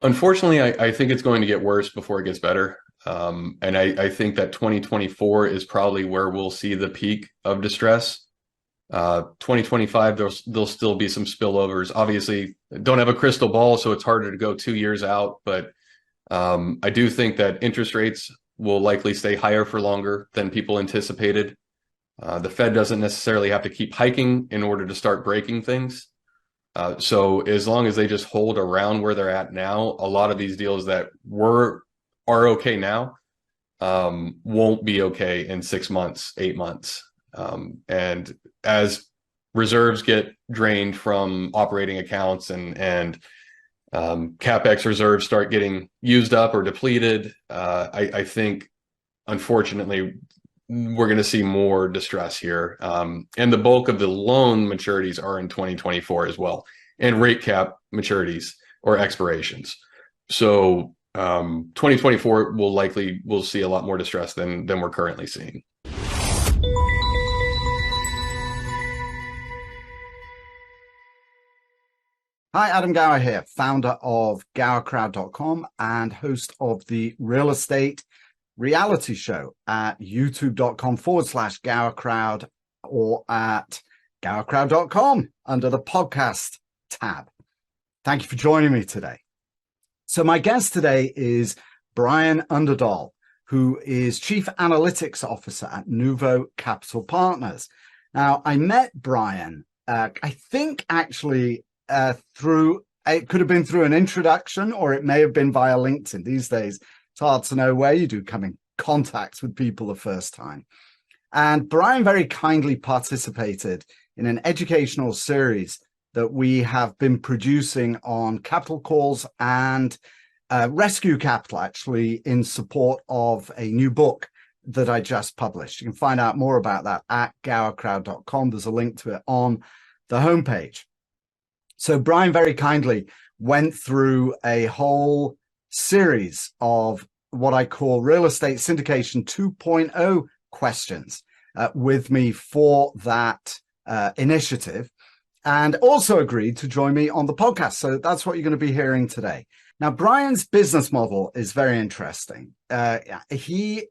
Unfortunately, I think it's going to get worse before it gets better. And I think that 2024 is probably where we'll see the peak of distress. 2025, there'll still be some spillovers. Obviously, don't have a crystal ball, so it's harder to go 2 years out. But I do think that interest rates will likely stay higher for longer than people anticipated. The Fed doesn't necessarily have to keep hiking in order to start breaking things. So as long as they just hold around where they're at now, a lot of these deals that are okay now won't be okay in 6 months, 8 months. And as reserves get drained from operating accounts and CapEx reserves start getting used up or depleted, I think, unfortunately, we're going to see more distress here. And the bulk of the loan maturities are in 2024 as well, and rate cap maturities or expirations. So 2024 we'll see a lot more distress than we're currently seeing. Hi, Adam Gower here, founder of GowerCrowd.com and host of the Real Estate Reality Show at youtube.com/GowerCrowd or at GowerCrowd.com under the podcast tab. Thank you for joining me today. So my guest today is Brian Underdahl, who is Chief Analytics Officer at Nuvo Capital Partners. Now, I met Brian, I think actually, through, it could have been through an introduction or it may have been via LinkedIn. These days, it's hard to know where you do come in contact with people the first time. And Brian very kindly participated in an educational series that we have been producing on capital calls and rescue capital, actually, in support of a new book that I just published. You can find out more about that at GowerCrowd.com. There's a link to it on the homepage. So Brian very kindly went through a whole series of what I call real estate syndication 2.0 questions with me for that initiative, and also agreed to join me on the podcast. So that's what you're going to be hearing today. Now, Brian's business model is very interesting. He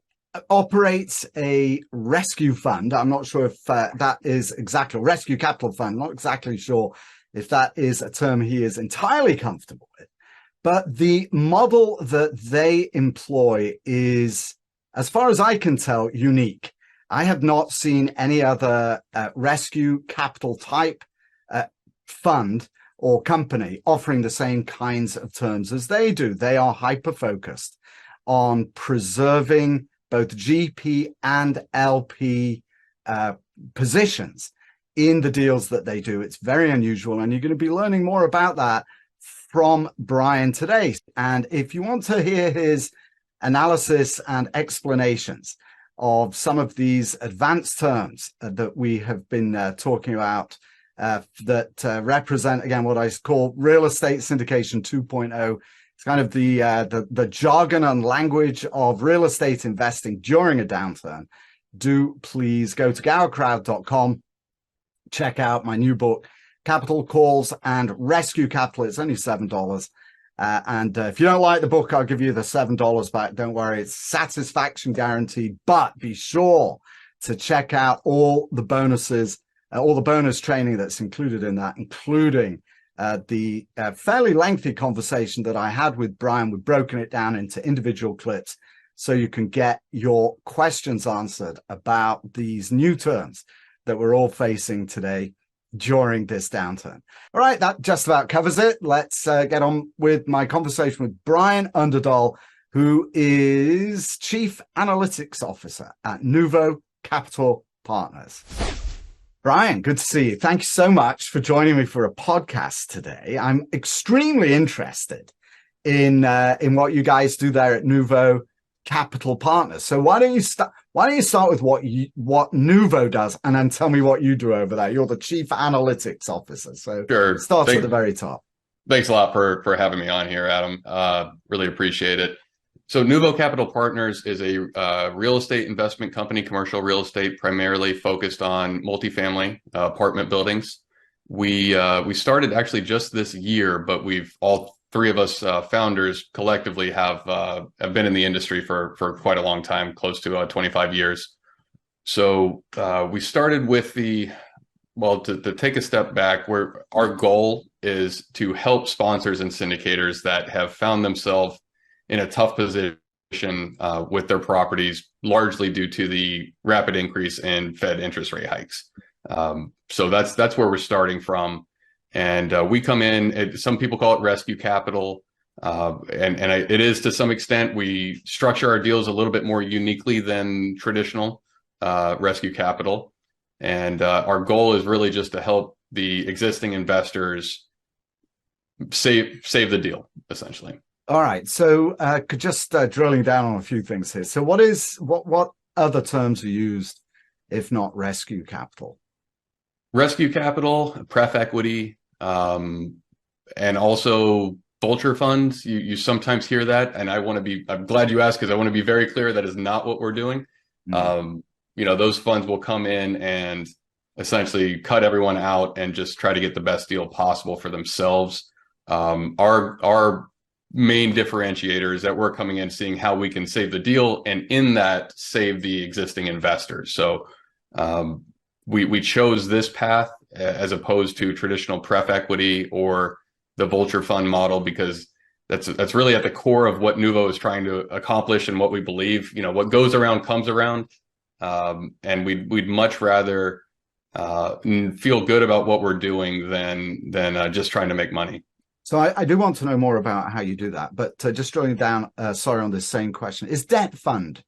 operates a rescue fund. I'm not sure if that is exactly a rescue capital fund. Not exactly sure if that is a term he is entirely comfortable with. But the model that they employ is, as far as I can tell, unique. I have not seen any other rescue capital type fund or company offering the same kinds of terms as they do. They are hyper-focused on preserving both GP and LP positions in the deals that they do. It's very unusual, and you're going to be learning more about that from Brian today. And if you want to hear his analysis and explanations of some of these advanced terms that we have been talking about that represent, again, what I call real estate syndication 2.0, it's kind of the jargon and language of real estate investing during a downturn, do please go to GowerCrowd.com. Check out my new book, Capital Calls and Rescue Capital. It's only $7. And if you don't like the book, I'll give you the $7 back. Don't worry, it's satisfaction guaranteed. But be sure to check out all the bonuses, all the bonus training that's included in that, including the fairly lengthy conversation that I had with Brian. We've broken it down into individual clips so you can get your questions answered about these new terms that we're all facing today during this downturn. All right, that just about covers it. Let's get on with my conversation with Brian Underdahl, who is Chief Analytics Officer at Nuvo Capital Partners. Brian, good to see you. Thank you so much for joining me for a podcast today. I'm extremely interested in what you guys do there at Nuvo Capital Partners. So why don't you start with what Nuvo does, and then tell me what you do over there. You're the Chief Analytics Officer, so Sure. Start at the very top. Thanks a lot for having me on here, Adam. Really appreciate it. So Nuvo Capital Partners is a real estate investment company, commercial real estate, primarily focused on multifamily apartment buildings. We started actually just this year, but we've all three of us founders collectively have been in the industry for quite a long time, close to 25 years. So we started with to take a step back, where our goal is to help sponsors and syndicators that have found themselves in a tough position with their properties, largely due to the rapid increase in Fed interest rate hikes. So that's where we're starting from. And we come in, some people call it rescue capital. It is, to some extent, we structure our deals a little bit more uniquely than traditional rescue capital. And our goal is really just to help the existing investors save the deal, essentially. All right. So just drilling down on a few things here. So what other terms are used if not rescue capital? Rescue capital, pref equity, and also vulture funds. You sometimes hear that, and I'm glad you asked, because I want to be very clear that is not what we're doing. Those funds will come in and essentially cut everyone out and just try to get the best deal possible for themselves. Our main differentiator is that we're coming in seeing how we can save the deal, and in that save the existing investors. So we chose this path as opposed to traditional pref equity or the vulture fund model, because that's really at the core of what Nuvo is trying to accomplish and what we believe. What goes around comes around, and we'd much rather feel good about what we're doing than just trying to make money. So I do want to know more about how you do that, but just drilling down, on this same question, is debt fund,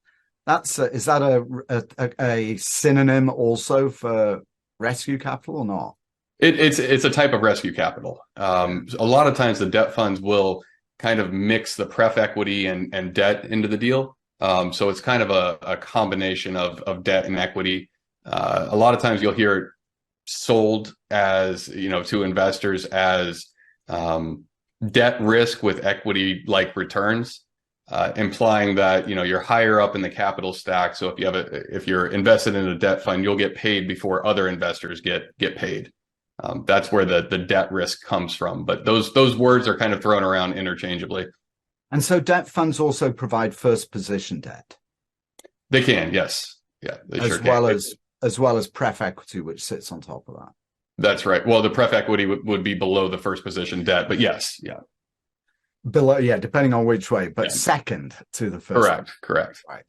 is that a synonym also for rescue capital or not? It's a type of rescue capital. A lot of times the debt funds will kind of mix the pref equity and debt into the deal. So it's kind of a combination of debt and equity. A lot of times you'll hear it sold as, to investors as debt risk with equity like returns, implying that you're higher up in the capital stack. So if you're invested in a debt fund, you'll get paid before other investors get paid. That's where the debt risk comes from. But those words are kind of thrown around interchangeably. And so debt funds also provide first position debt. They can, yes, yeah, they as sure well can. as well as pref equity, which sits on top of that. That's right. Well, the pref equity would be below the first position debt, but yes, yeah. Below, yeah, depending on which way, but second to the first. Correct. Right.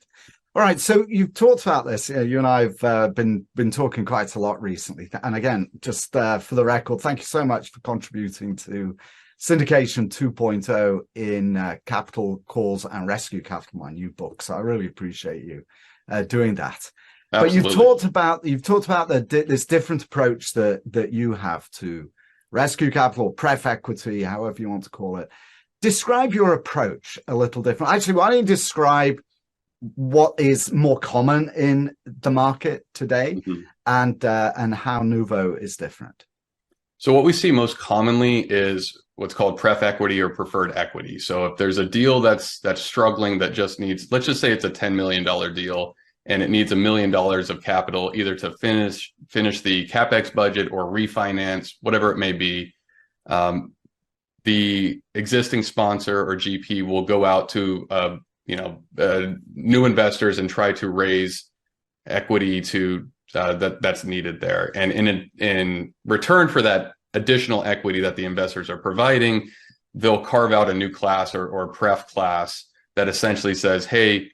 All right. So you've talked about this. You and I have been talking quite a lot recently. And again, just for the record, thank you so much for contributing to Syndication 2.0 in Capital Calls and Rescue Capital, my new book. So I really appreciate you doing that. Absolutely. But you've talked about this different approach that you have to rescue capital, pref equity, however you want to call it. Describe your approach a little different. Actually, why don't you describe what is more common in the market today, and how Nuvo is different? So what we see most commonly is what's called pref equity or preferred equity. So if there's a deal that's struggling, that just needs, let's just say it's a $10 million deal, and it needs $1 million of capital either to finish the CapEx budget or refinance, whatever it may be. The existing sponsor or GP will go out to new investors and try to raise equity to that's needed there. And in return for that additional equity that the investors are providing, they'll carve out a new class or pref class that essentially says, hey,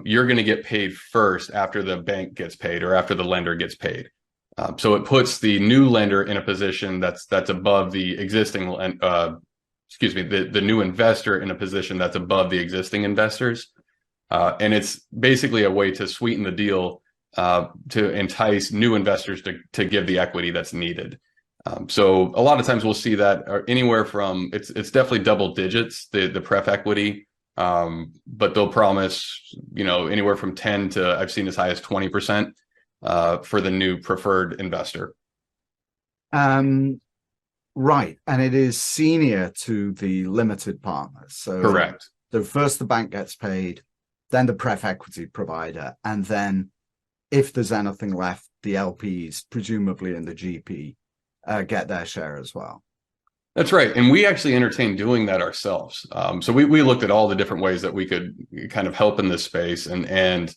you're going to get paid first after the bank gets paid or after the lender gets paid. So it puts the new lender in a position that's above the existing, the new investor in a position that's above the existing investors. And it's basically a way to sweeten the deal to entice new investors to give the equity that's needed. So a lot of times we'll see that anywhere from, it's definitely double digits, the pref equity, but they'll promise, anywhere from 10 to, I've seen as high as 20%. For the new preferred investor. Right. And it is senior to the limited partners. So correct. First the bank gets paid, then the pref equity provider, and then if there's anything left, the LPs, presumably in the GP, get their share as well. That's right. And we actually entertained doing that ourselves. So we looked at all the different ways that we could kind of help in this space. And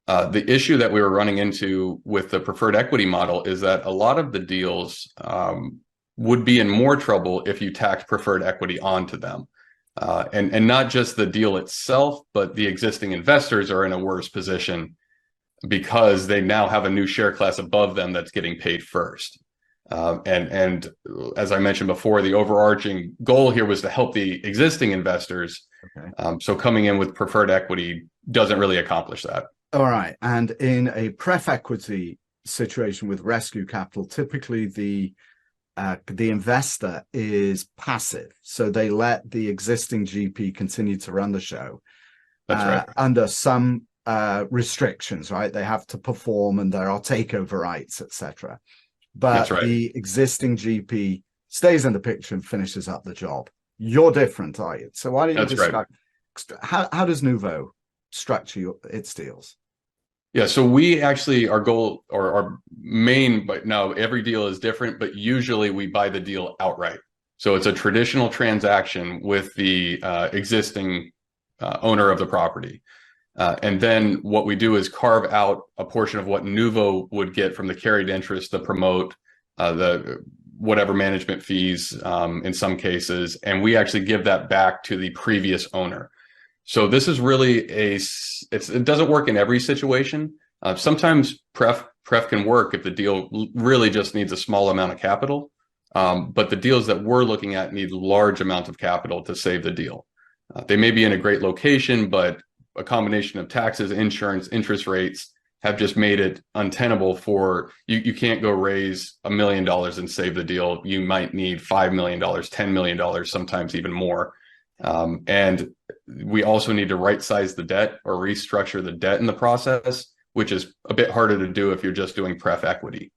the issue that we were running into with the preferred equity model is that a lot of the deals would be in more trouble if you tacked preferred equity onto them. And not just the deal itself, but the existing investors are in a worse position because they now have a new share class above them that's getting paid first. And as I mentioned before, the overarching goal here was to help the existing investors. Okay. So coming in with preferred equity doesn't really accomplish that. All right. And in a pref equity situation with rescue capital, typically the investor is passive. So they let the existing GP continue to run the show. That's right. Under some restrictions, right? They have to perform and there are takeover rights, etc. But That's right. the existing GP stays in the picture and finishes up the job. You're different, are you? So why don't you describe how does Nuvo structure its deals? Yeah, so we actually, our goal or our main, but no, every deal is different, but usually we buy the deal outright. So it's a traditional transaction with the existing owner of the property. And then what we do is carve out a portion of what Nuvo would get from the carried interest, the promote, the whatever management fees in some cases, and we actually give that back to the previous owner. So this is really it doesn't work in every situation. Sometimes pref can work if the deal really just needs a small amount of capital. But the deals that we're looking at need large amounts of capital to save the deal. They may be in a great location, but a combination of taxes, insurance, interest rates have just made it untenable for you can't go raise $1 million and save the deal. You might need $5 million, $10 million, sometimes even more. And we also need to right size the debt or restructure the debt in the process, which is a bit harder to do if you're just doing pref equity.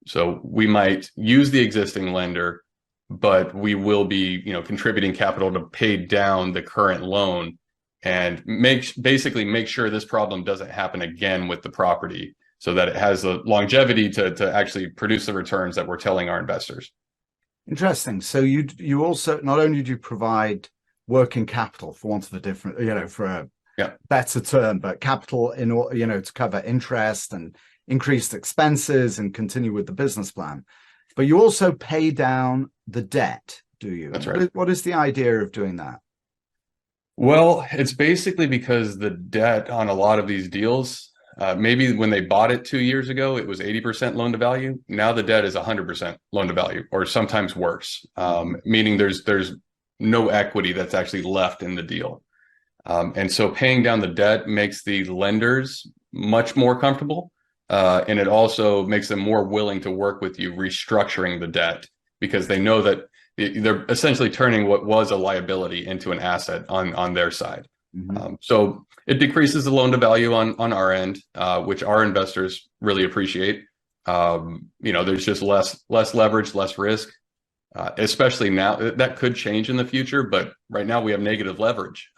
So we might use the existing lender, but we will be, contributing capital to pay down the current loan and basically make sure this problem doesn't happen again with the property so that it has the longevity to actually produce the returns that we're telling our investors. Interesting. So you also, not only do you provide working capital, for want of a different, for a better term, but capital to cover interest and increased expenses and continue with the business plan, but you also pay down the debt, do you? That's right. What is the idea of doing that? Well, it's basically because the debt on a lot of these deals, maybe when they bought it 2 years ago, it was 80% loan to value. Now the debt is 100% loan to value, or sometimes worse, meaning there's no equity that's actually left in the deal. And so paying down the debt makes the lenders much more comfortable. And it also makes them more willing to work with you restructuring the debt because they know that they're essentially turning what was a liability into an asset on their side. Mm-hmm. So it decreases the loan to value on our end, which our investors really appreciate. There's just less leverage, less risk, especially now. That could change in the future, but right now we have negative leverage.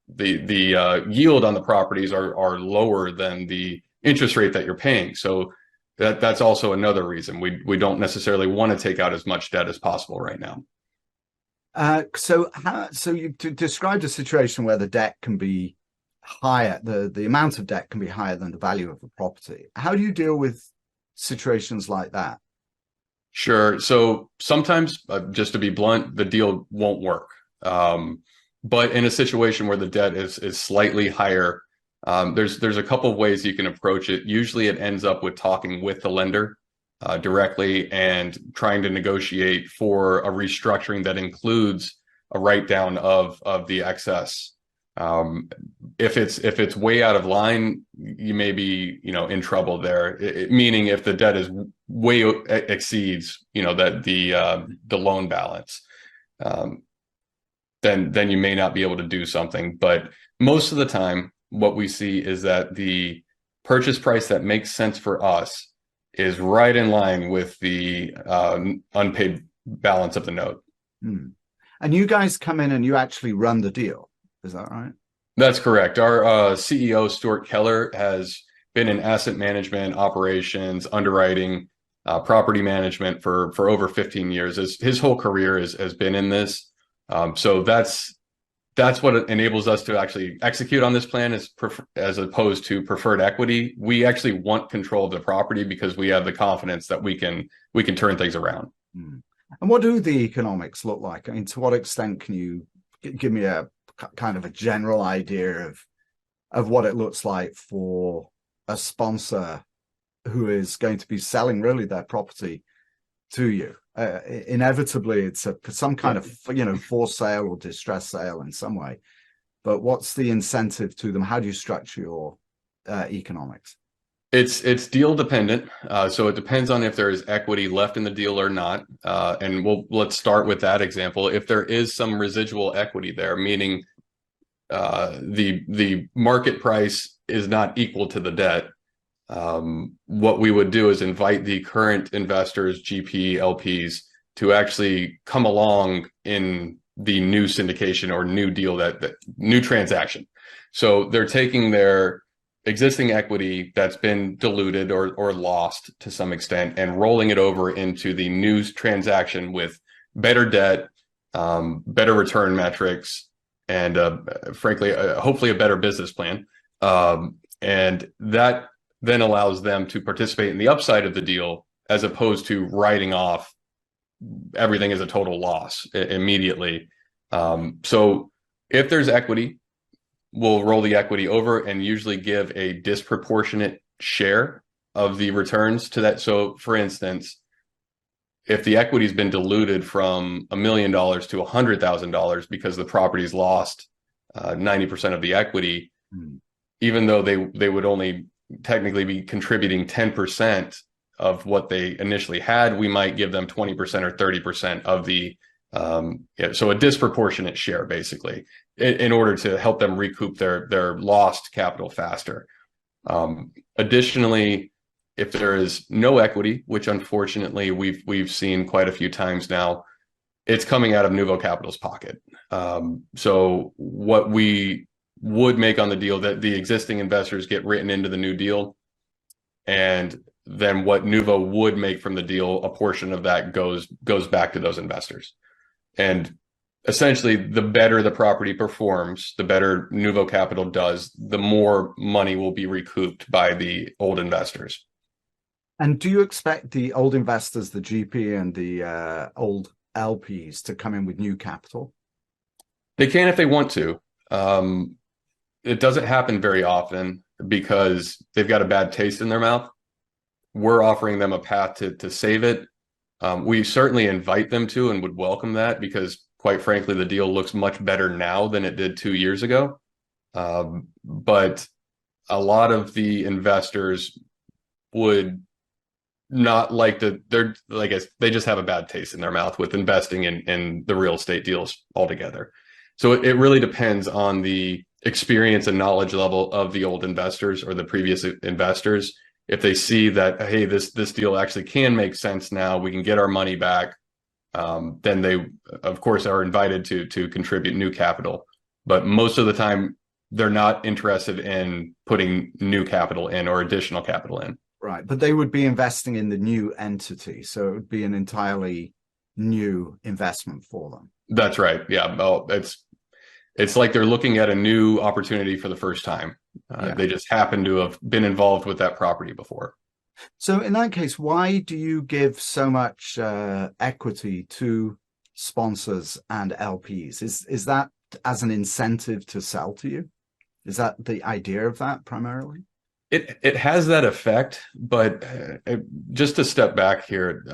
The yield on the properties are lower than the interest rate that you're paying. So that's also another reason we don't necessarily want to take out as much debt as possible right now. So you described a situation where the debt can be higher, the amount of debt can be higher than the value of the property. How do you deal with situations like that? Sure. So sometimes, just to be blunt, the deal won't work. But in a situation where the debt is slightly higher, there's a couple of ways you can approach it. Usually it ends up with talking with the lender directly and trying to negotiate for a restructuring that includes a write down of the excess. If it's way out of line, you may be in trouble there. Meaning if the debt is way exceeds that the loan balance, then you may not be able to do something. But most of the time, what we see is that the purchase price that makes sense for us is right in line with the unpaid balance of the note. Hmm. And you guys come in and you actually run the deal. Is that right? That's correct. Our CEO, Stuart Keller, has been in asset management, operations, underwriting property management for over 15 years. His whole career has been in this. So that's what enables us to actually execute on this plan as opposed to preferred equity. We actually want control of the property because we have the confidence that we can turn things around. And what do the economics look like? I mean, to what extent can you give me a kind of a general idea of what it looks like for a sponsor who is going to be selling really their property to you? Inevitably, it's some kind of forced sale or distress sale in some way. But what's the incentive to them? How do you structure your economics? It's deal dependent, so it depends on if there is equity left in the deal or not. And let's start with that example. If there is some residual equity there, meaning the market price is not equal to the debt, what we would do is invite the current investors, GP, LPs, to actually come along in the new syndication or new deal, that new transaction. So they're taking their existing equity that's been diluted or lost to some extent and rolling it over into the new transaction with better debt, better return metrics, and frankly, hopefully a better business plan. And that then allows them to participate in the upside of the deal as opposed to writing off everything as a total loss immediately. So if there's equity, we'll roll the equity over and usually give a disproportionate share of the returns to that. So for instance, if the equity's been diluted from $1 million to $100,000 because the property's lost 90% of the equity, even though they would only technically be contributing 10% of what they initially had, we might give them 20% or 30% of the so a disproportionate share, basically, in order to help them recoup their lost capital faster. Additionally, if there is no equity, which unfortunately we've seen quite a few times now, it's coming out of Nuvo Capital's pocket. So what we would make on the deal, that the existing investors get written into the new deal, and then what Nuvo would make from the deal, a portion of that goes back to those investors. And essentially, the better the property performs, the better Nuvo Capital does, the more money will be recouped by the old investors. And do you expect the old investors, the GP and the old LPs, to come in with new capital? They can if they want to. It doesn't happen very often because they've got a bad taste in their mouth. We're offering them a path to save it. We certainly invite them to and would welcome that because, quite frankly, the deal looks much better now than it did 2 years ago. But a lot of the investors would not like they just have a bad taste in their mouth with investing in the real estate deals altogether. So it really depends on the experience and knowledge level of the old investors or the previous investors. If they see that, hey, this deal actually can make sense now, we can get our money back, then they, of course, are invited to contribute new capital. But most of the time, they're not interested in putting new capital in or additional capital in. Right, but they would be investing in the new entity, so it would be an entirely new investment for them. That's right. Yeah, well, it's like they're looking at a new opportunity for the first time. They just happen to have been involved with that property before. So in that case, why do you give so much equity to sponsors and LPs? Is that as an incentive to sell to you? Is that the idea of that primarily? It has that effect, but just to step back here,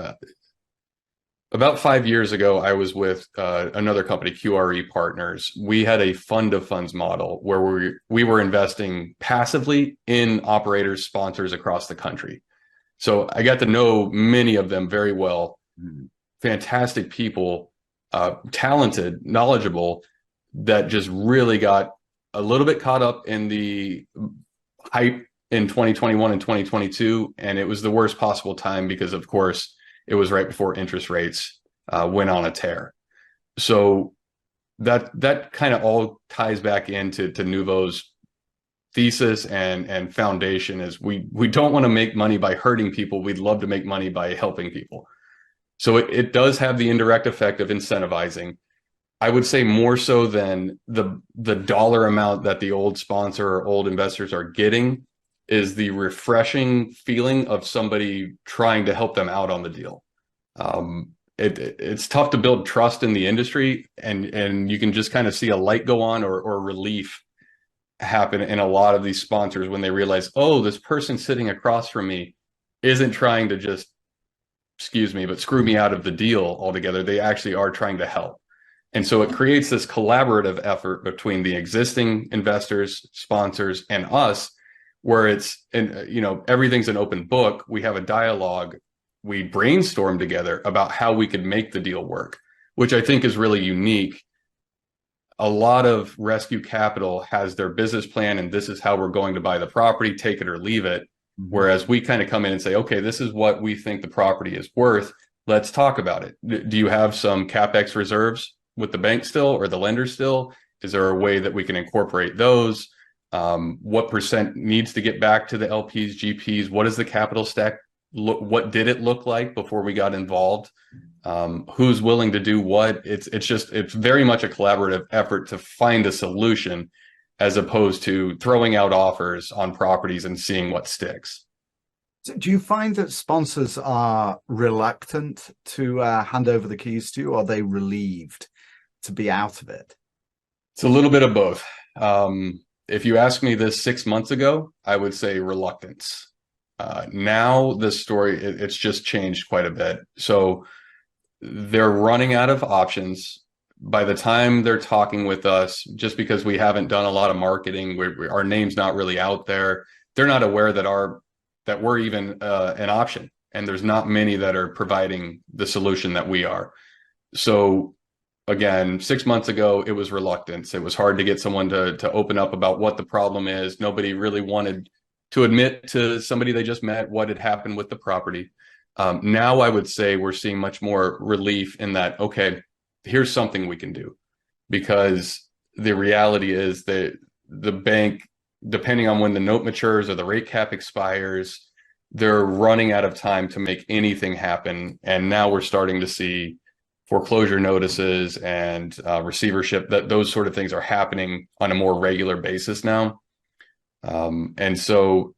about 5 years ago, I was with another company, QRE Partners. We had a fund of funds model where we were investing passively in operators, sponsors across the country. So I got to know many of them very well. Fantastic people, talented, knowledgeable, that just really got a little bit caught up in the hype in 2021 and 2022. And it was the worst possible time because, of course, it was right before interest rates went on a tear. So that kind of all ties back into Nuvo's thesis and foundation is we don't want to make money by hurting people. We'd love to make money by helping people. So it does have the indirect effect of incentivizing. I would say more so than the dollar amount that the old sponsor or old investors are getting is the refreshing feeling of somebody trying to help them out on the deal. It's tough to build trust in the industry, and you can just kind of see a light go on or relief happen in a lot of these sponsors when they realize, oh, this person sitting across from me isn't trying to just, excuse me, but screw me out of the deal altogether. They actually are trying to help. And so it creates this collaborative effort between the existing investors, sponsors, and us, where it's, and everything's an open book. We have a dialogue. We brainstorm together about how we could make the deal work, which I think is really unique. A lot of rescue capital has their business plan, and this is how we're going to buy the property, take it or leave it. Mm-hmm. Whereas we kind of come in and say, okay, this is what we think the property is worth. Let's talk about it. Do you have some CapEx reserves with the bank still or the lender still? Is there a way that we can incorporate those? What percent needs to get back to the LPs, GPs? What does the capital stack look? What did it look like before we got involved? Who's willing to do what? It's very much a collaborative effort to find a solution, as opposed to throwing out offers on properties and seeing what sticks. So do you find that sponsors are reluctant to hand over the keys to you, or are they relieved to be out of it? It's a little bit of both. If you asked me this 6 months ago, I would say reluctance. Now the story, it's just changed quite a bit. So they're running out of options. By the time they're talking with us, just because we haven't done a lot of marketing, our name's not really out there, they're not aware that we're even an option. And there's not many that are providing the solution that we are. So again, 6 months ago, it was reluctance. It was hard to get someone to open up about what the problem is. Nobody really wanted to admit to somebody they just met what had happened with the property. Now I would say we're seeing much more relief in that, okay, here's something we can do. Because the reality is that the bank, depending on when the note matures or the rate cap expires, they're running out of time to make anything happen. And now we're starting to see foreclosure notices and receivership, that those sort of things are happening on a more regular basis now. And so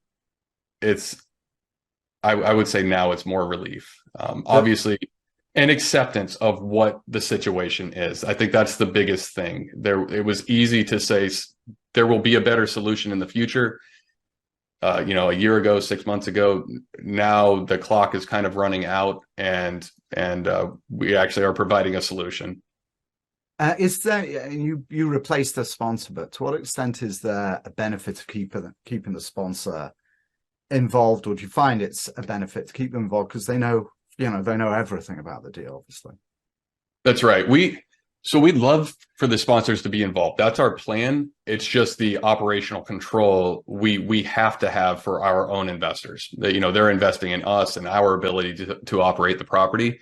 I would say now it's more relief, obviously, and acceptance of what the situation is. I think that's the biggest thing. It was easy to say there will be a better solution in the future. A year ago, 6 months ago, now the clock is kind of running out, and we actually are providing a solution. Is there, you replaced the sponsor, but to what extent is there a benefit of keeping the sponsor involved, or do you find it's a benefit to keep them involved because they know everything about the deal? Obviously, that's right. We'd love for the sponsors to be involved. That's our plan. It's just the operational control we have to have for our own investors. They're investing in us and our ability to operate the property.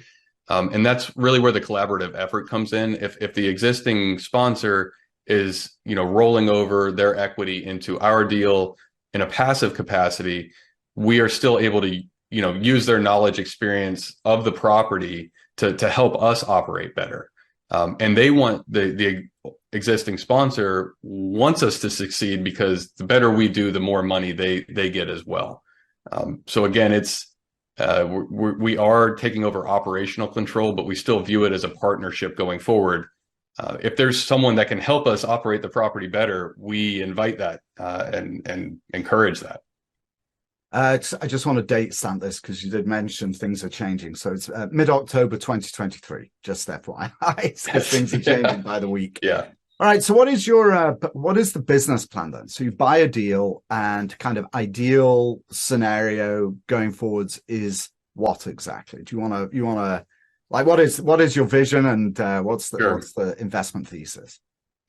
And that's really where the collaborative effort comes in. If the existing sponsor is, rolling over their equity into our deal in a passive capacity, we are still able to, use their knowledge, experience of the property to help us operate better. And they want the existing sponsor wants us to succeed, because the better we do, the more money they get as well. So again, we are taking over operational control, but we still view it as a partnership going forward. If there's someone that can help us operate the property better, we invite that and encourage that. I just want to date stamp this because you did mention things are changing. So it's mid-October 2023, just FYI, because things are changing by the week. Yeah. All right. So what is the business plan then? So you buy a deal, and kind of ideal scenario going forwards is what exactly? Do you want to like, what is your vision, and what's the investment thesis?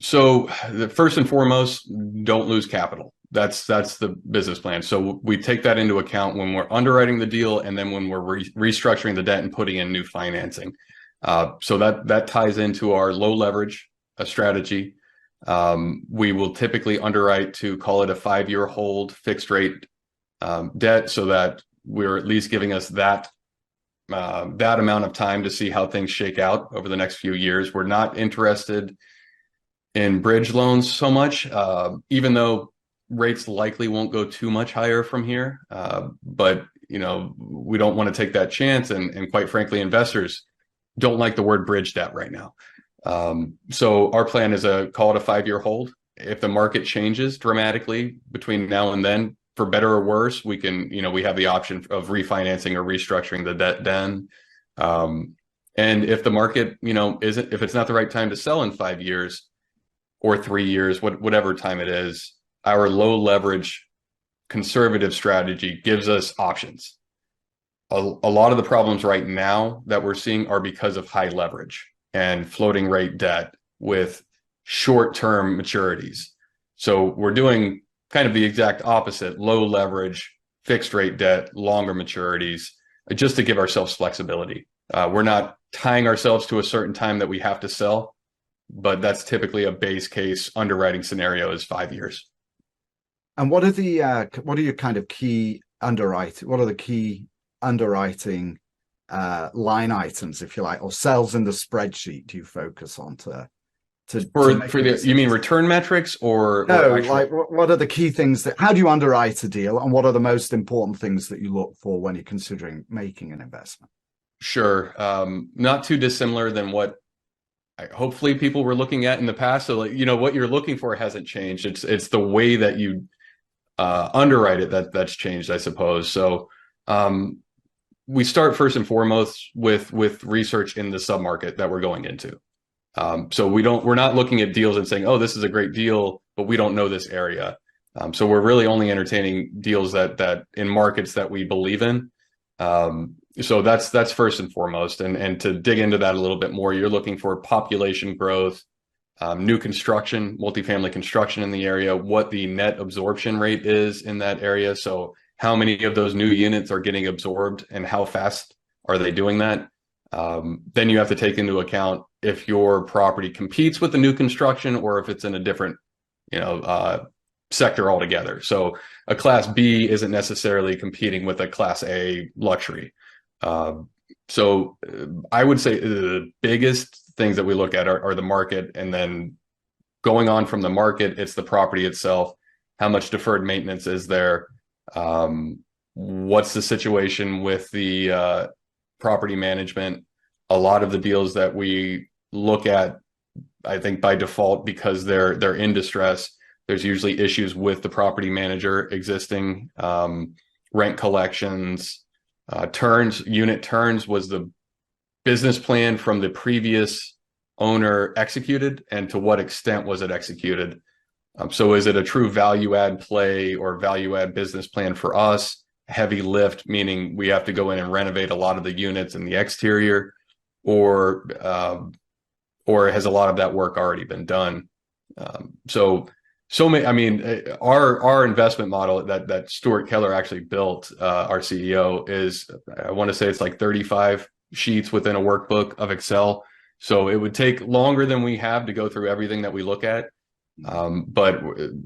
So the first and foremost, don't lose capital. That's the business plan. So we take that into account when we're underwriting the deal, and then when we're restructuring the debt and putting in new financing. So that ties into our low leverage strategy. We will typically underwrite to call it a 5-year hold fixed rate debt, so that we're at least giving us that amount of time to see how things shake out over the next few years. We're not interested in bridge loans so much, even though rates likely won't go too much higher from here. But we don't want to take that chance, and quite frankly, investors don't like the word bridge debt right now. So our plan is call it a 5-year hold. If the market changes dramatically between now and then, for better or worse, we can, we have the option of refinancing or restructuring the debt then. And if the market, if it's not the right time to sell in 5 years or 3 years, whatever time it is, our low leverage conservative strategy gives us options. A lot of the problems right now that we're seeing are because of high leverage and floating rate debt with short-term maturities. So we're doing kind of the exact opposite: low leverage, fixed rate debt, longer maturities, just to give ourselves flexibility. We're not tying ourselves to a certain time that we have to sell, but that's typically a base case underwriting scenario is 5 years. And what are your kind of key underwriting? What are the key underwriting line items, if you like, or cells in the spreadsheet do you focus on you mean return metrics or like what are the key things how do you underwrite a deal, and what are the most important things that you look for when you're considering making an investment? Sure. Not too dissimilar than what hopefully people were looking at in the past. So what you're looking for hasn't changed. It's the way that you underwrite it that's changed, I suppose. So we start first and foremost with research in the submarket that we're going into. So we're not looking at deals and saying, oh, this is a great deal, but we don't know this area. So we're really only entertaining deals that in markets that we believe in. So that's first and foremost. And to dig into that a little bit more, you're looking for population growth, new construction, multifamily construction in the area, what the net absorption rate is in that area. So how many of those new units are getting absorbed and how fast are they doing that? Then you have to take into account if your property competes with the new construction or if it's in a different, sector altogether. So a Class B isn't necessarily competing with a Class A luxury. So I would say the biggest things that we look at are the market, and then going on from the market, it's the property itself. How much deferred maintenance is there? What's the situation with the property management? A lot of the deals that we look at, I think by default, because they're in distress, there's usually issues with the property manager existing, rent collections, unit turns. Was the business plan from the previous owner executed, and to what extent was it executed? So is it a true value add play or value add business plan for us? Heavy lift, meaning we have to go in and renovate a lot of the units in the exterior, or has a lot of that work already been done? Our investment model that Stuart Keller actually built, our CEO, is, I want to say it's like 35 sheets within a workbook of Excel. So it would take longer than we have to go through everything that we look at. But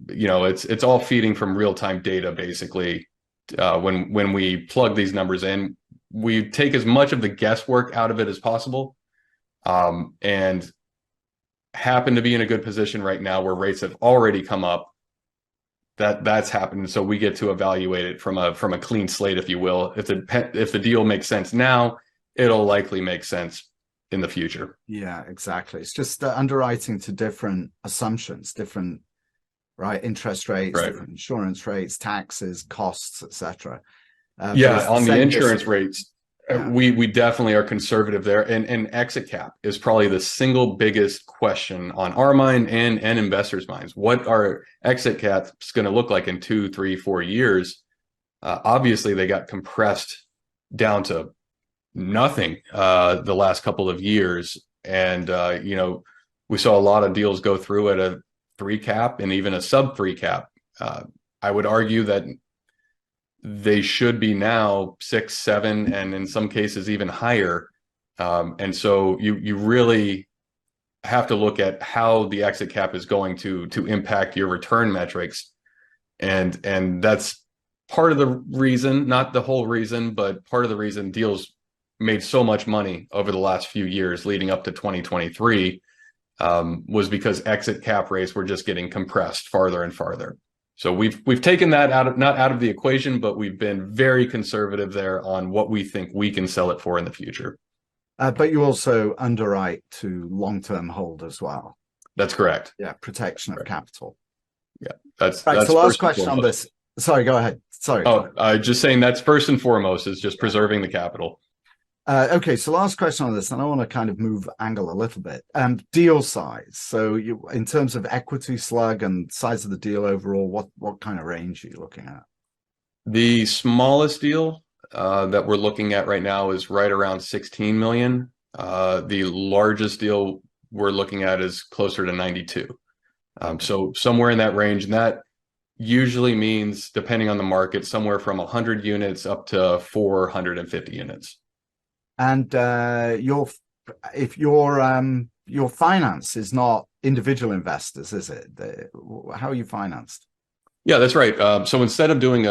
it's all feeding from real-time data, basically. When we plug these numbers in, we take as much of the guesswork out of it as possible. And happen to be in a good position right now where rates have already come up. That's happened, so we get to evaluate it from a clean slate, if you will. If the deal makes sense now, it'll likely make sense in the future. Yeah, exactly. It's just underwriting to different assumptions, different interest rates, right, different insurance rates, taxes, costs, etc. On the insurance rates. Yeah. We definitely are conservative there, and exit cap is probably the single biggest question on our mind and investors' minds. What are exit caps going to look like in 2, 3, 4 years? Obviously, they got compressed down to nothing the last couple of years, and we saw a lot of deals go through at a 3 cap and even a sub 3 cap. I would argue that they should be now 6, 7, and in some cases even higher. And so you really have to look at how the exit cap is going to impact your return metrics. And that's part of the reason, not the whole reason, but part of the reason deals made so much money over the last few years leading up to 2023 was because exit cap rates were just getting compressed farther and farther. So we've taken that not out of the equation, but we've been very conservative there on what we think we can sell it for in the future. But you also underwrite to long-term hold as well. That's correct. Yeah, protection of capital. Yeah, that's right. So last question on this. Sorry, go ahead. Sorry. Just saying that's first and foremost is just preserving the capital. Okay, so last question on this, and I want to kind of move angle a little bit. Deal size. So in terms of equity slug and size of the deal overall, what kind of range are you looking at? The smallest deal that we're looking at right now is right around 16 million. The largest deal we're looking at is closer to 92. So somewhere in that range, and that usually means, depending on the market, somewhere from 100 units up to 450 units. And if your finance is not individual investors, is it? How are you financed? Yeah, that's right. So instead of doing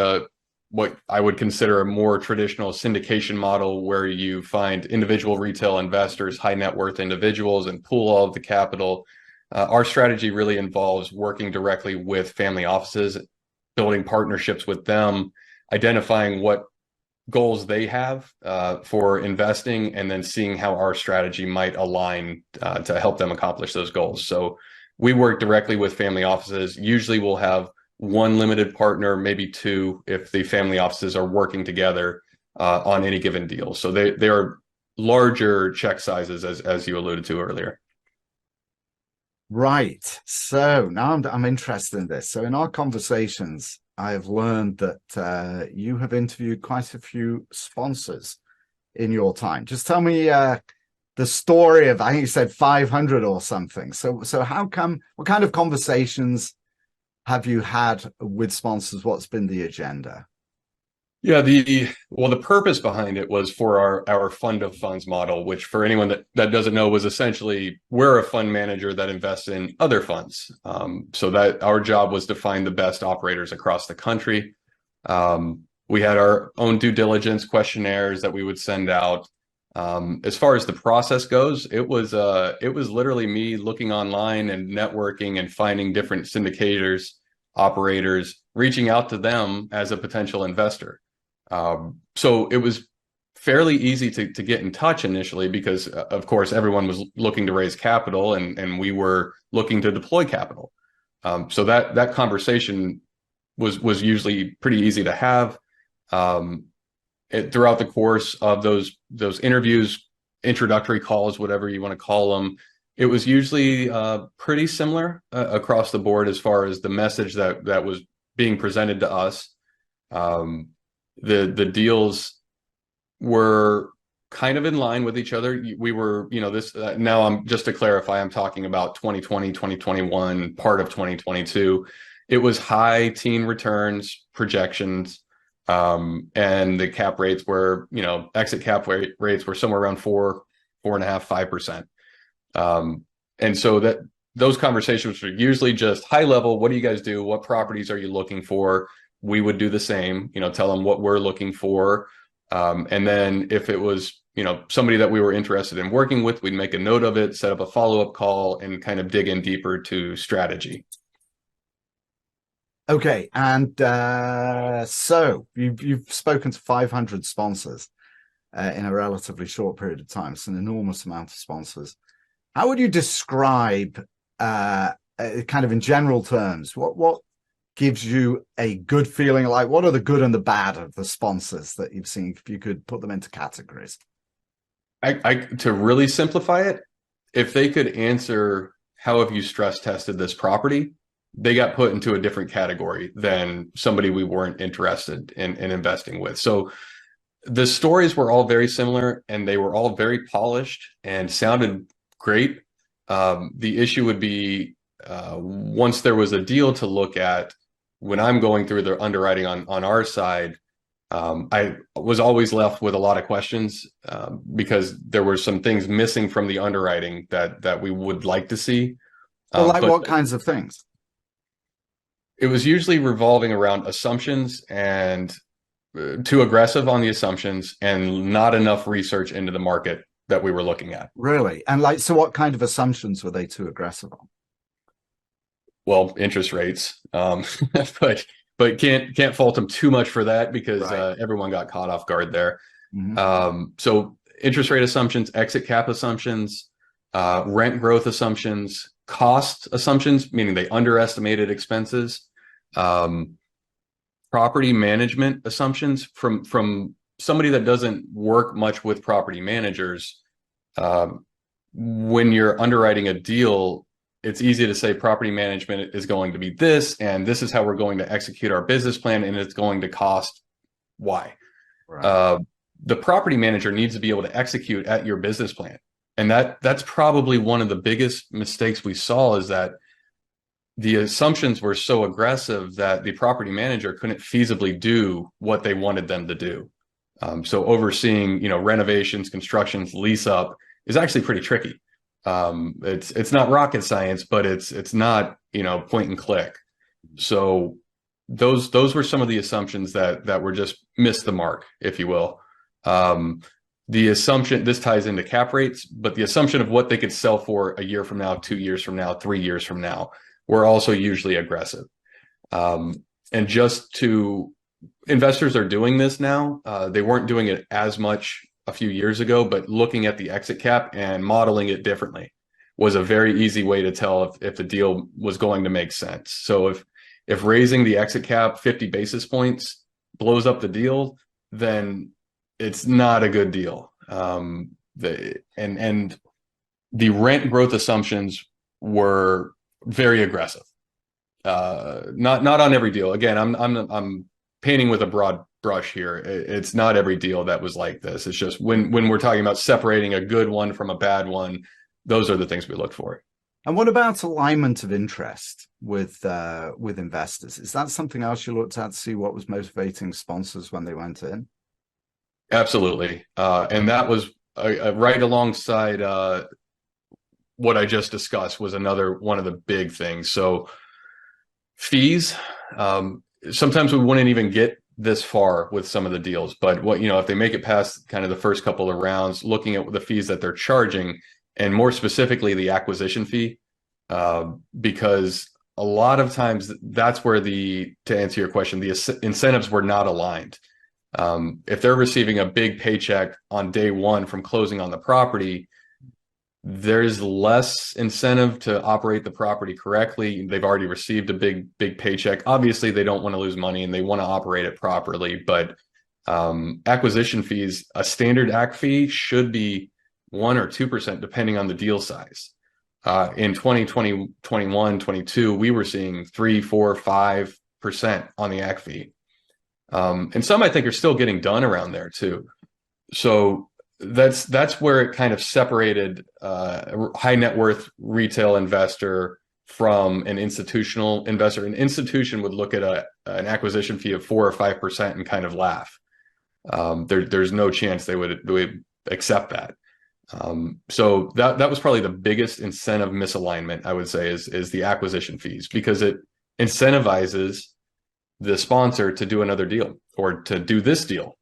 what I would consider a more traditional syndication model where you find individual retail investors, high net worth individuals, and pool all of the capital, our strategy really involves working directly with family offices, building partnerships with them, identifying what goals they have for investing, and then seeing how our strategy might align to help them accomplish those goals. So we work directly with family offices. Usually we'll have one limited partner, maybe two, if the family offices are working together on any given deal. So they are larger check sizes, as you alluded to earlier. Right. So now I'm interested in this. So in our conversations, I have learned that you have interviewed quite a few sponsors in your time. Just tell me the story of, I think you said 500 or something. So how come, what kind of conversations have you had with sponsors? What's been the agenda? Yeah, the purpose behind it was for our fund of funds model, which for anyone that doesn't know was essentially we're a fund manager that invests in other funds. So that our job was to find the best operators across the country. We had our own due diligence questionnaires that we would send out. As far as the process goes, it was literally me looking online and networking and finding different syndicators, operators, reaching out to them as a potential investor. So it was fairly easy to get in touch initially because, of course, everyone was looking to raise capital and we were looking to deploy capital. So that conversation was usually pretty easy to have. Throughout the course of those interviews, introductory calls, whatever you want to call them, it was usually pretty similar across the board as far as the message that was being presented to us. The deals were kind of in line with each other. We were, now I'm just to clarify, I'm talking about 2020, 2021, part of 2022. It was high teen returns projections. And the cap rates were, exit cap rates were somewhere around 4.5%, 5%. And so those conversations were usually just high level. What do you guys do? What properties are you looking for? We would do the same, tell them what we're looking for. And then if it was, somebody that we were interested in working with, we'd make a note of it, set up a follow-up call, and kind of dig in deeper to strategy. Okay. And so you've spoken to 500 sponsors in a relatively short period of time. It's an enormous amount of sponsors. How would you describe, kind of in general terms, what gives you a good feeling? Like, what are the good and the bad of the sponsors that you've seen, if you could put them into categories? To really simplify it, if they could answer, how have you stress tested this property? They got put into a different category than somebody we weren't interested in investing with. So the stories were all very similar and they were all very polished and sounded great. The issue would be once there was a deal to look at, when I'm going through the underwriting on our side, I was always left with a lot of questions because there were some things missing from the underwriting that we would like to see. Well, like But what kinds of things? it was usually revolving around assumptions and too aggressive on the assumptions and not enough research into the market that we were looking at. Really? And like, so what kind of assumptions were they too aggressive on? Well, interest rates, but can't fault them too much for that because Right. everyone got caught off guard there. Mm-hmm. So interest rate assumptions, exit cap assumptions, rent growth assumptions, cost assumptions, meaning they underestimated expenses, property management assumptions from somebody that doesn't work much with property managers. When you're underwriting a deal, it's easy to say property management is going to be this, and this is how we're going to execute our business plan, and it's going to cost Y. Right. The property manager needs to be able to execute at your business plan. And that's probably one of the biggest mistakes we saw, is that the assumptions were so aggressive that the property manager couldn't feasibly do what they wanted them to do. So overseeing, renovations, constructions, lease up is actually pretty tricky. It's not rocket science, but it's not, point and click. So those were some of the assumptions that were just missed the mark, if you will. The assumption, this ties into cap rates, but the assumption of what they could sell for a year from now, 2 years from now, 3 years from now, were also usually aggressive. And investors are doing this now. They weren't doing it as much a few years ago, but looking at the exit cap and modeling it differently was a very easy way to tell if the deal was going to make sense. So if raising the exit cap 50 basis points blows up the deal, then it's not a good deal. The rent growth assumptions were very aggressive. Not on every deal. Again, I'm painting with a broad brush here. It's not every deal that was like this. It's just when we're talking about separating a good one from a bad one, those are the things we look for. And what about alignment of interest with investors? Is that something else you looked at to see what was motivating sponsors when they went in? Absolutely. And that was right alongside what I just discussed was another one of the big things. So fees, sometimes we wouldn't even get this far with some of the deals, but if they make it past kind of the first couple of rounds, looking at the fees that they're charging, and more specifically the acquisition fee, because a lot of times that's where to answer your question, the incentives were not aligned. If they're receiving a big paycheck on day one from closing on the property, there's less incentive to operate the property correctly. They've already received a big paycheck. Obviously, they don't want to lose money and they want to operate it properly. But acquisition fees, a standard AC fee should be 1 or 2%, depending on the deal size. In 2020, 21, 22, we were seeing 3, 4, 5% on the AC fee. And some I think are still getting done around there too. So that's where it kind of separated high net worth retail investor from an institutional investor. An institution would look at an acquisition fee of 4 or 5% and kind of laugh. There's no chance they would accept that. So that was probably the biggest incentive misalignment, I would say, is the acquisition fees, because it incentivizes the sponsor to do another deal or to do this deal.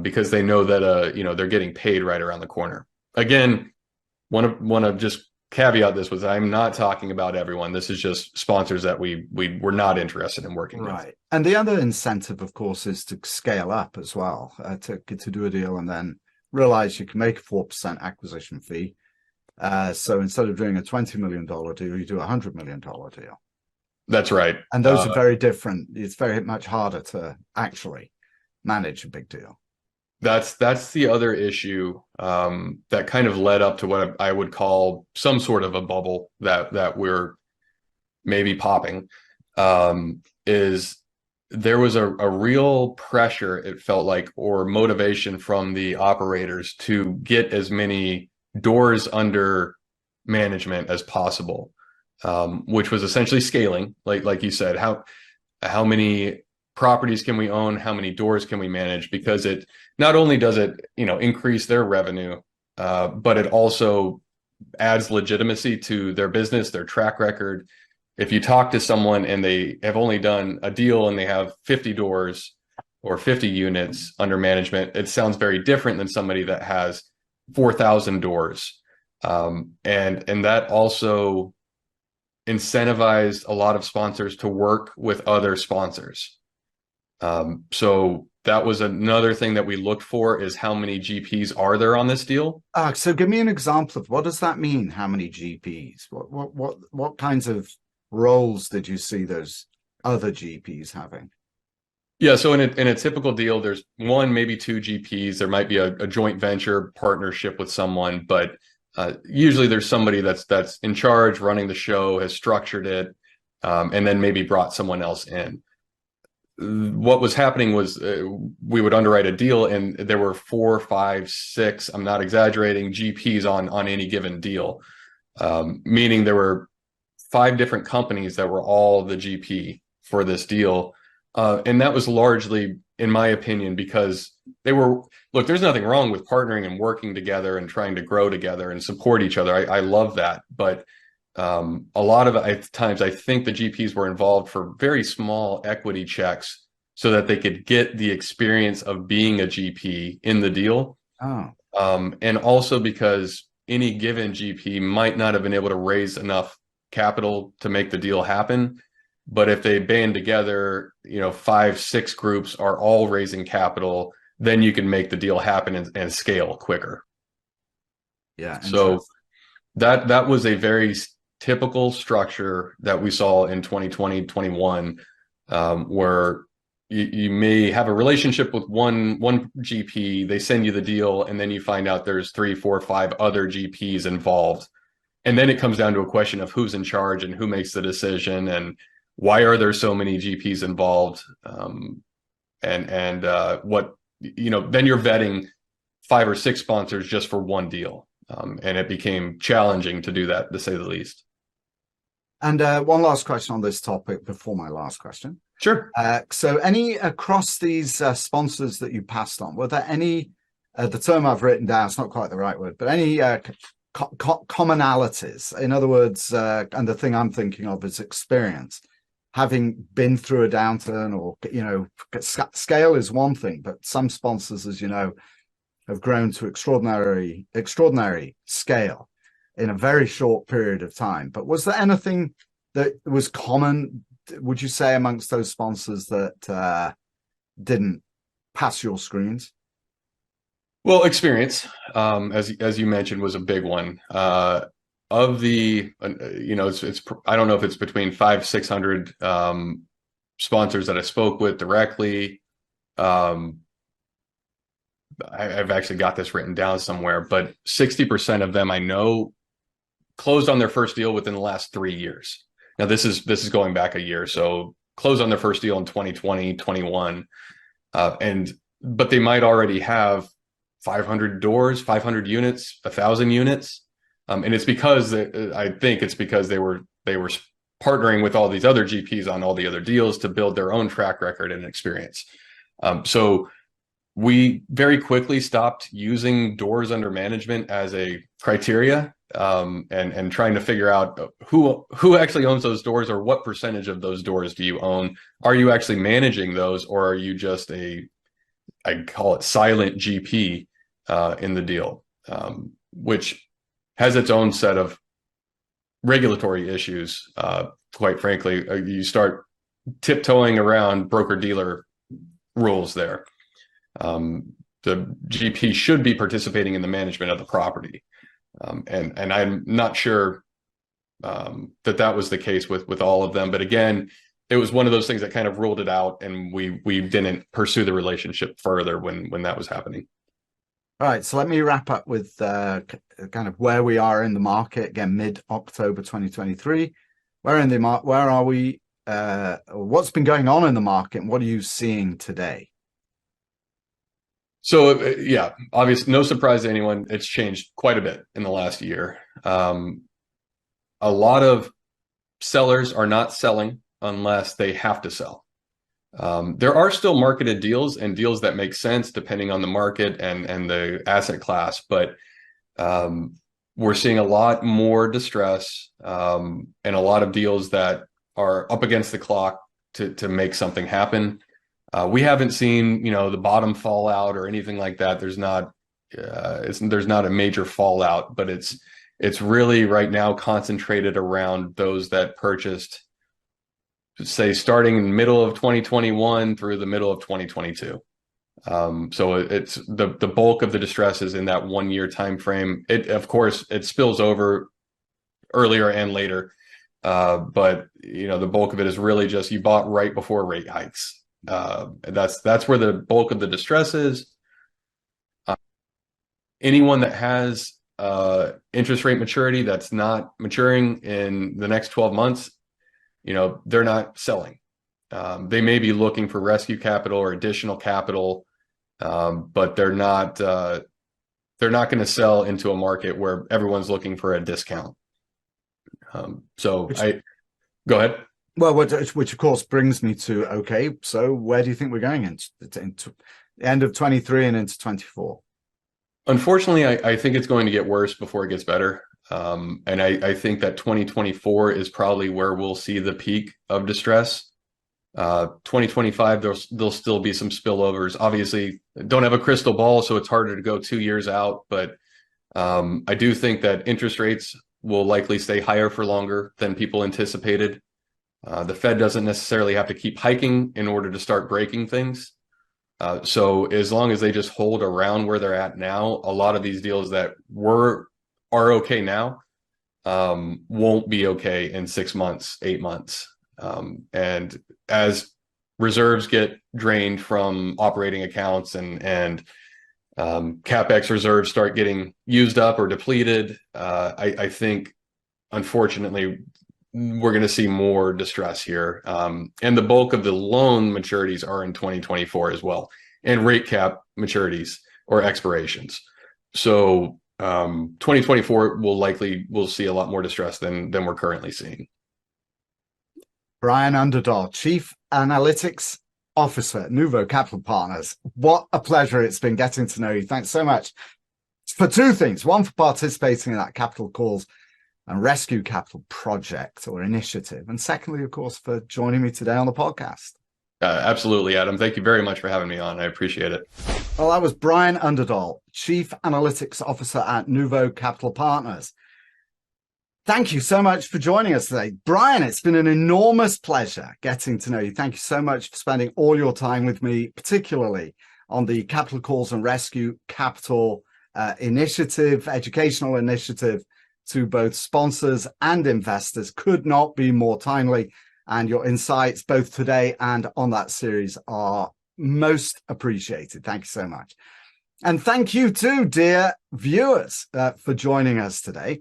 Because they know that they're getting paid right around the corner. Again, want to just caveat this with, I'm not talking about everyone. This is just sponsors that we were not interested in working with. Right. And the other incentive, of course, is to scale up as well, to do a deal and then realize you can make a 4% acquisition fee. So instead of doing a $20 million deal, you do a $100 million deal. That's right. And those are very different. It's very much harder to actually manage a big deal. That's the other issue that kind of led up to what I would call some sort of a bubble that we're maybe popping, is there was a real pressure, it felt like, or motivation from the operators to get as many doors under management as possible, which was essentially scaling, like you said, how many properties can we own, how many doors can we manage, because it not only does it, increase their revenue, but it also adds legitimacy to their business, their track record. If you talk to someone and they have only done a deal and they have 50 doors or 50 units under management, it sounds very different than somebody that has 4,000 doors. And that also incentivized a lot of sponsors to work with other sponsors. So that was another thing that we looked for, is how many GPs are there on this deal? So give me an example of what does that mean? How many GPs? What kinds of roles did you see those other GPs having? Yeah, so in a typical deal, there's one, maybe two GPs. There might be a joint venture partnership with someone, but usually there's somebody that's in charge, running the show, has structured it, and then maybe brought someone else in. What was happening was we would underwrite a deal and there were 4, 5, 6, I'm not exaggerating, GPs on any given deal, meaning there were 5 different companies that were all the GP for this deal. And that was largely, in my opinion, because look, there's nothing wrong with partnering and working together and trying to grow together and support each other. I love that. But a lot of at times, I think the GPs were involved for very small equity checks so that they could get the experience of being a GP in the deal. Oh. And also because any given GP might not have been able to raise enough capital to make the deal happen. But if they band together, 5, 6 groups are all raising capital, then you can make the deal happen and scale quicker. Yeah. So that was a very typical structure that we saw in 2020, 21, where you may have a relationship with one GP, they send you the deal, and then you find out there's 3, 4, 5 other GPs involved. And then it comes down to a question of who's in charge and who makes the decision and why are there so many GPs involved? And what, then you're vetting 5 or 6 sponsors just for one deal. And it became challenging to do that, to say the least. And one last question on this topic before my last question. Sure. So across these sponsors that you passed on, were there any, the term I've written down, it's not quite the right word, but any commonalities? In other words, and the thing I'm thinking of is experience. Having been through a downturn, or, scale is one thing, but some sponsors, as you know, have grown to extraordinary scale in a very short period of time. But was there anything that was common, would you say, amongst those sponsors that didn't pass your screens? Well, experience, as you mentioned, was a big one. Of the, it's I don't know if it's between 500, 600 sponsors that I spoke with directly. I've actually got this written down somewhere, but 60% of them I know closed on their first deal within the last 3 years. Now this is going back a year, so closed on their first deal in 2020, 21, but they might already have 500 doors, 500 units, 1,000 units. And it's because I think it's because they were partnering with all these other GPs on all the other deals to build their own track record and experience. So we very quickly stopped using doors under management as a criteria, and trying to figure out who actually owns those doors, or what percentage of those doors do you own? Are you actually managing those, or are you just I call it silent GP in the deal, which has its own set of regulatory issues. Quite frankly, you start tiptoeing around broker-dealer rules there. The GP should be participating in the management of the property. And I'm not sure that was the case with all of them. But again, it was one of those things that kind of ruled it out, and we didn't pursue the relationship further when that was happening. All right, so let me wrap up with kind of where we are in the market. Again, mid-October 2023. Where are we? What's been going on in the market, and what are you seeing today? So yeah, obviously, no surprise to anyone, it's changed quite a bit in the last year. A lot of sellers are not selling unless they have to sell. There are still marketed deals and deals that make sense depending on the market and the asset class, but we're seeing a lot more distress and a lot of deals that are up against the clock to make something happen. We haven't seen, the bottom fallout or anything like that. There's not a major fallout, but it's really right now concentrated around those that purchased, say, starting in the middle of 2021 through the middle of 2022. So it's the bulk of the distress is in that 1 year time frame. Of course, it spills over earlier and later, but the bulk of it is really just you bought right before rate hikes. That's where the bulk of the distress is. Anyone that has interest rate maturity that's not maturing in the next 12 months, they're not selling. They may be looking for rescue capital or additional capital, but they're not going to sell into a market where everyone's looking for a discount. Go ahead. Well, which of course brings me to, okay, so where do you think we're going into the end of 23 and into 24? Unfortunately, I think it's going to get worse before it gets better. And I think that 2024 is probably where we'll see the peak of distress. 2025, there'll still be some spillovers. Obviously, don't have a crystal ball, so it's harder to go 2 years out. But I do think that interest rates will likely stay higher for longer than people anticipated. The Fed doesn't necessarily have to keep hiking in order to start breaking things. So as long as they just hold around where they're at now, a lot of these deals that are okay now won't be okay in 6 months, 8 months. And as reserves get drained from operating accounts and CapEx reserves start getting used up or depleted, I think, unfortunately, we're going to see more distress here. And the bulk of the loan maturities are in 2024 as well, and rate cap maturities or expirations. So 2024 we'll see a lot more distress than we're currently seeing. Brian Underdahl, Chief Analytics Officer at Nuvo Capital Partners. What a pleasure it's been getting to know you. Thanks so much for two things. One, for participating in that capital calls and rescue capital project or initiative. And secondly, of course, for joining me today on the podcast. Absolutely, Adam. Thank you very much for having me on. I appreciate it. Well, that was Brian Underdahl, Chief Analytics Officer at Nuvo Capital Partners. Thank you so much for joining us today. Brian, it's been an enormous pleasure getting to know you. Thank you so much for spending all your time with me, particularly on the Capital Calls and Rescue Capital initiative, educational initiative to both sponsors and investors. Could not be more timely. And your insights both today and on that series are most appreciated. Thank you so much. And thank you too, dear viewers, for joining us today.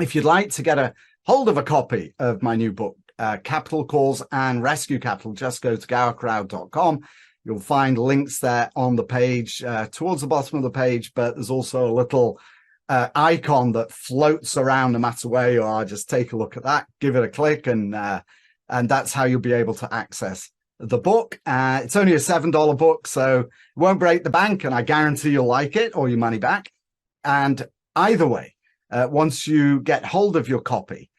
If you'd like to get a hold of a copy of my new book, Capital Calls and Rescue Capital, just go to gowercrowd.com. You'll find links there on the page, towards the bottom of the page, but there's also a little icon that floats around no matter where you are. Just take a look at that, give it a click, and that's how you'll be able to access the book. It's only a $7 book, so it won't break the bank, and I guarantee you'll like it or your money back. And either way, once you get hold of your copy,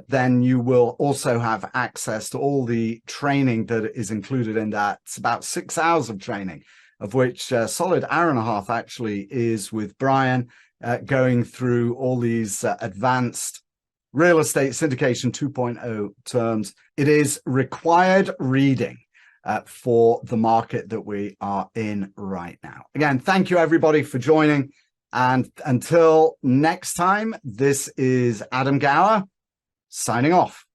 then you will also have access to all the training that is included in that. It's about 6 hours of training, of which a solid hour and a half actually is with Brian, going through all these advanced real estate syndication 2.0 terms. It is required reading for the market that we are in right now. Again, thank you everybody for joining. And until next time, this is Adam Gower signing off.